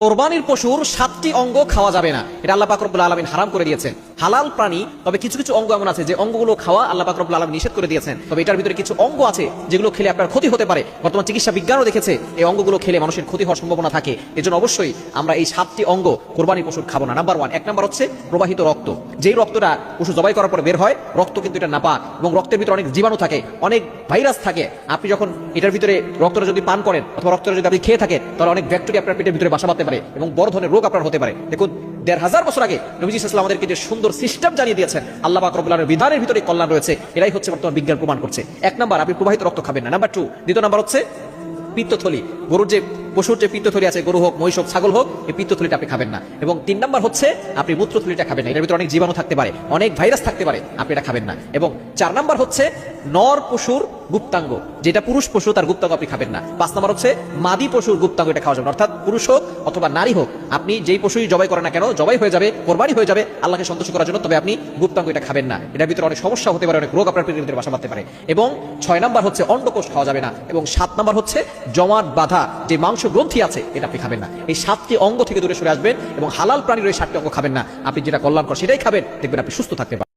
কোরবানির পশুর 7টি অঙ্গ খাওয়া যাবে না, এটা আল্লাহ পাক রব্বুল আলামিন হারাম করে দিয়েছেন। হালাল প্রাণী, তবে কিছু কিছু অঙ্গ এমন আছে যে অঙ্গগুলো খাওয়া আল্লাহ পাক রব্বুল আলামিন নিষেধ করে দিয়েছেন। তবে এটার ভিতরে কিছু অঙ্গ আছে যেগুলো খেলে আপনার ক্ষতি হতে পারে। বর্তমান চিকিৎসা বিজ্ঞানও দেখেছে এই অঙ্গগুলো খেলে মানুষের ক্ষতি হওয়ার সম্ভাবনা থাকে। এজন্য অবশ্যই আমরা এই 7টি অঙ্গ কোরবানির পশুর খাবো না। নাম্বার 1, 1 নাম্বার হচ্ছে প্রবাহিত রক্ত। যেই রক্তটা পশু জবাই করার পর বের হয়, রক্ত কিন্তু এটা নাপাক এবং রক্তের ভিতরে অনেক জীবাণু থাকে, অনেক ভাইরাস থাকে। আপনি যখন এটার ভিতরে রক্তটা যদি পান করেন অথবা রক্তটা যদি আপনি খেয়ে থাকেন, তাহলে অনেক ব্যাকটেরিয়া আপনার পেটের ভিতরে বাসা বাঁধতে পারে এবং বড় ধরনের রোগ আপনার হতে পারে। দেখুন, 1500 বছর আগে নবীজি সাল্লাল্লাহু আলাইহি ওয়াসাল্লাম আমাদেরকে যে সুন্দর সিস্টেম জানিয়ে দিয়েছেন, আল্লাহ পাক রব্বুল আলামিনের বিধানের ভিতরে কল্যাণ রয়েছে। এটাই হচ্ছে বর্তমান বিজ্ঞান প্রমাণ করছে। 1 নাম্বার, আপনি প্রবাহিত রক্ত খাবেন না। নাম্বার 2, দ্বিতীয় নাম্বার হচ্ছে পিত্তথলি। গরুর যে পশুর যে পিত্তথলি আছে, গরু হোক, মহিষ হোক, ছাগল হোক, এই পিত্তথলিটা আপনি খাবেন না। এবং 3 নাম্বার হচ্ছে আপনি মূত্রথলিটা খাবেন না। এর ভিতরে অনেক জীবাণু থাকতে পারে, অনেক ভাইরাস থাকতে পারে, আপনি এটা খাবেন না। এবং 4 নাম্বার হচ্ছে নর পশুর গুপ্তাঙ্গ, যেটা পুরুষ পশু তার গুপ্তাঙ্গ আপনি খাবেন না। 5 নাম্বার হচ্ছে মাদি পশুর গুপ্তাঙ্গ, এটা খাওয়া যাবে না। অর্থাৎ পুরুষ হোক অথবা নারী হোক, আপনি যেই পশুই জবাই করেন না কেন, জবাই হয়ে যাবে, কোরবানি হয়ে যাবে আল্লাহকে সন্তুষ্ট করার জন্য, তবে আপনি গুপ্তাঙ্গ এটা খাবেন না। এটার ভিতরে অনেক সমস্যা হতে পারে, অনেক রোগ আপনার পেটের ভিতরে বাসা বাঁধতে পারে। এবং 6 নাম্বার হচ্ছে অন্ডকোষ খাওয়া যাবে না। এবং 7 নাম্বার হচ্ছে জমাট বাঁধা যে মাংস গ্রন্থি আছে, এটা আপনি খাবেন না। এই 7টি অঙ্গ থেকে দূরে সরে আসবেন এবং হালাল প্রাণীর ওই 7টি অঙ্গ খাবেন না। আপনি যেটা কল্যাণকর সেটাই খাবেন, দেখবেন আপনি সুস্থ থাকতে পারেন।